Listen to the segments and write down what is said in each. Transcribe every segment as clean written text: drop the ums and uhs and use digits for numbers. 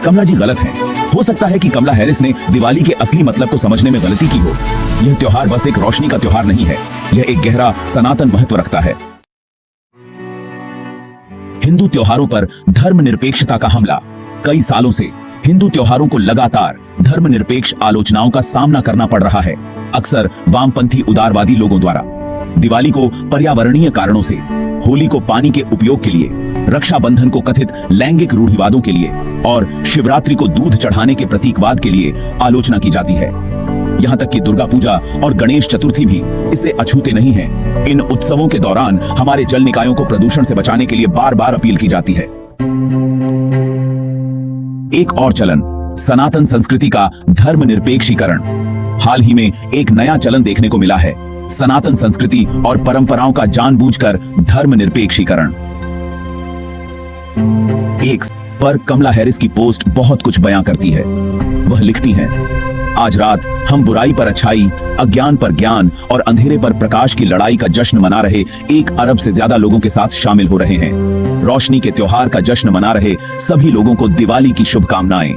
कमला जी गलत हैं। हो सकता है कि कमला हैरिस ने दिवाली के असली मतलब को समझने में गलती की हो। यह त्योहार बस एक रोशनी का त्योहार नहीं है, यह एक गहरा सनातन महत्व रखता है। हिंदू त्योहारों पर धर्मनिरपेक्षता का हमला। कई सालों से हिंदू त्योहारों को लगातार धर्मनिरपेक्ष आलोचनाओं का सामना करना पड़ रहा है, अक्सर वामपंथी उदारवादी लोगों द्वारा। दिवाली को पर्यावरणीय कारणों से, होली को पानी के उपयोग के लिए, रक्षाबंधन को कथित लैंगिक रूढ़िवादों के लिए और शिवरात्रि को दूध चढ़ाने के प्रतीकवाद के लिए आलोचना की जाती है। यहाँ तक कि दुर्गा पूजा और गणेश चतुर्थी भी इससे अछूते नहीं हैं। इन उत्सवों के दौरान हमारे जल निकायों को प्रदूषण से बचाने के लिए बार बार अपील की जाती है। एक और चलन, सनातन संस्कृति का धर्मनिरपेक्षीकरण। हाल ही में एक नया चलन देखने को मिला है, सनातन संस्कृति और परंपराओं का जानबूझकर धर्मनिरपेक्षीकरण। एक पर कमला हैरिस की पोस्ट बहुत कुछ बयां करती है। वह लिखती हैं, आज रात हम बुराई पर अच्छाई, अज्ञान पर ज्ञान और अंधेरे पर प्रकाश की लड़ाई का जश्न मना रहे 1 अरब से ज्यादा लोगों के साथ शामिल हो रहे हैं। रोशनी के त्योहार का जश्न मना रहे सभी लोगों को दिवाली की शुभकामनाएं।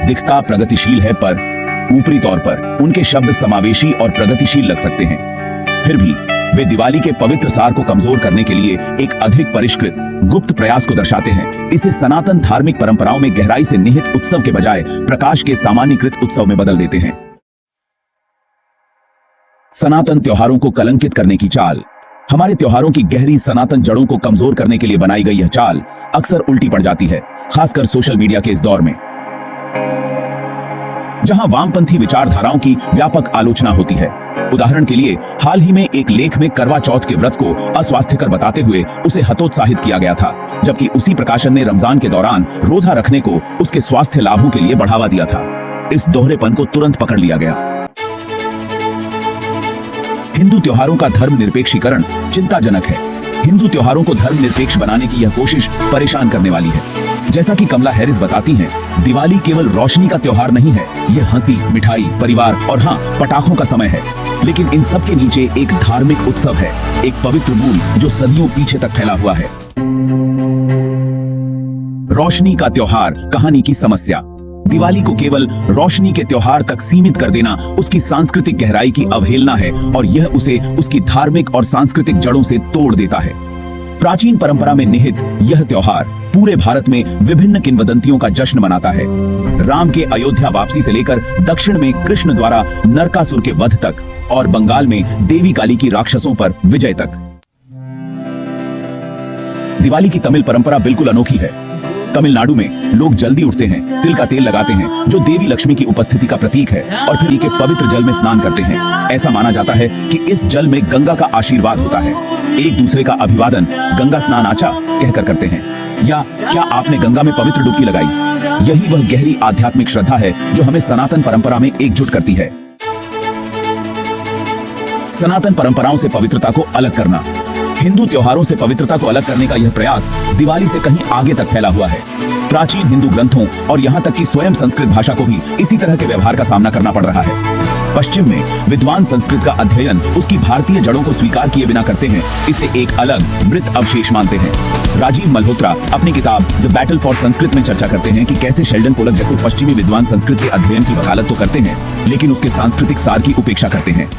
दिखता प्रगतिशील है, पर ऊपरी तौर पर उनके शब्द समावेशी और प्रगतिशील लग सकते हैं। फिर भी वे दिवाली के पवित्र सार को कमजोर करने के लिए एक अधिक परिष्कृत, गुप्त प्रयास को दर्शाते हैं। इसे सनातन धार्मिक परंपराओं में गहराई से निहित उत्सव के बजाय प्रकाश के सामान्यीकृत उत्सव में बदल देते हैं। सनातन त्योहारों को कलंकित करने की चाल। हमारे त्योहारों की गहरी सनातन जड़ों को कमजोर करने के लिए बनाई गई यह चाल अक्सर उल्टी पड़ जाती है, खासकर सोशल मीडिया के इस दौर में, जहां वामपंथी विचारधाराओं की व्यापक आलोचना होती है। उदाहरण के लिए, हाल ही में एक लेख में करवा चौथ के व्रत को अस्वास्थ्यकर बताते हुए उसे हतोत्साहित किया गया था, जबकि उसी प्रकाशन ने रमजान के दौरान रोजा रखने को उसके स्वास्थ्य लाभों के लिए बढ़ावा दिया था। इस दोहरेपन को तुरंत पकड़ लिया गया। हिंदू त्योहारों का धर्मनिरपेक्षीकरण चिंताजनक है। हिंदू त्योहारों को धर्मनिरपेक्ष बनाने की यह कोशिश परेशान करने वाली है। जैसा कि कमला हैरिस बताती हैं, दिवाली केवल रोशनी का त्योहार नहीं है, यह हंसी, मिठाई, परिवार और हाँ, पटाखों का समय है। लेकिन इन सब के नीचे एक धार्मिक उत्सव है, एक पवित्र मूल जो सदियों पीछे तक फैला हुआ है। रोशनी का त्योहार, कहानी की समस्या। दिवाली को केवल रोशनी के त्योहार तक सीमित कर देना उसकी सांस्कृतिक गहराई की अवहेलना है और यह उसे उसकी धार्मिक और सांस्कृतिक जड़ों से तोड़ देता है। प्राचीन परंपरा में निहित यह त्योहार पूरे भारत में विभिन्न किंवदंतियों का जश्न मनाता है। राम के अयोध्या वापसी से लेकर दक्षिण में कृष्ण द्वारा नरकासुर के वध तक और बंगाल में देवी काली की राक्षसों पर विजय तक। दिवाली की तमिल परंपरा बिल्कुल अनोखी है। तमिलनाडु में लोग जल्दी उठते हैं, तिल का तेल लगाते हैं जो देवी लक्ष्मी की उपस्थिति का प्रतीक है, और फिर के पवित्र जल में स्नान करते हैं। ऐसा माना जाता है कि इस जल में गंगा का आशीर्वाद होता है। एक दूसरे का अभिवादन गंगा स्नान आचा कहकर करते हैं। या क्या आपने गंगा में पवित्र डुबकी लगाई? यही वह गहरी आध्यात्मिक श्रद्धा है जो हमें सनातन परंपरा में एकजुट करती है। सनातन परंपराओं से पवित्रता को अलग करना। हिंदू त्योहारों से पवित्रता को अलग करने का यह प्रयास दिवाली से कहीं आगे तक फैला हुआ है। प्राचीन हिंदू ग्रंथों और यहाँ तक कि स्वयं संस्कृत भाषा को भी इसी तरह के व्यवहार का सामना करना पड़ रहा है। पश्चिम में विद्वान संस्कृत का अध्ययन उसकी भारतीय जड़ों को स्वीकार किए बिना करते हैं, इसे एक अलग मृत अवशेष मानते हैं। राजीव मल्होत्रा अपनी किताब द बैटल फॉर संस्कृत में चर्चा करते हैं कि कैसे शेल्डन पोलक जैसे पश्चिमी विद्वान संस्कृत के अध्ययन की वकालत तो करते हैं, लेकिन उसके सांस्कृतिक सार की उपेक्षा करते हैं।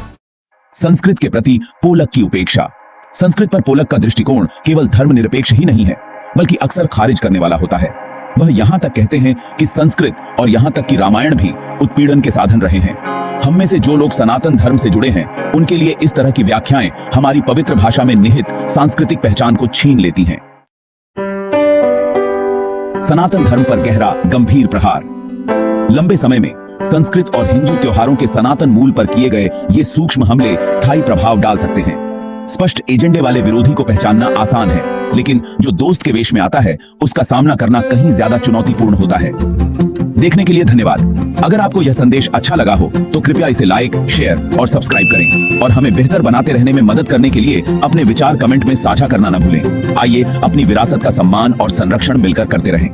संस्कृत के प्रति पोलक की उपेक्षा। संस्कृत पर पोलक का दृष्टिकोण केवल धर्मनिरपेक्ष ही नहीं है, बल्कि अक्सर खारिज करने वाला होता है। वह यहाँ तक कहते हैं कि संस्कृत और यहाँ तक कि रामायण भी उत्पीड़न के साधन रहे हैं। हम में से जो लोग सनातन धर्म से जुड़े हैं, उनके लिए इस तरह की व्याख्याएं हमारी पवित्र भाषा में निहित सांस्कृतिक पहचान को छीन लेती हैं। सनातन धर्म पर गहरा, गंभीर प्रहार। लंबे समय में संस्कृत और हिंदू त्योहारों के सनातन मूल पर किए गए ये सूक्ष्म हमले स्थायी प्रभाव डाल सकते हैं। स्पष्ट एजेंडे वाले विरोधी को पहचानना आसान है, लेकिन जो दोस्त के वेश में आता है उसका सामना करना कहीं ज्यादा चुनौतीपूर्ण होता है। देखने के लिए धन्यवाद। अगर आपको यह संदेश अच्छा लगा हो तो कृपया इसे लाइक, शेयर और सब्सक्राइब करें, और हमें बेहतर बनाते रहने में मदद करने के लिए अपने विचार कमेंट में साझा करना न भूलें। आइए अपनी विरासत का सम्मान और संरक्षण मिलकर करते रहें।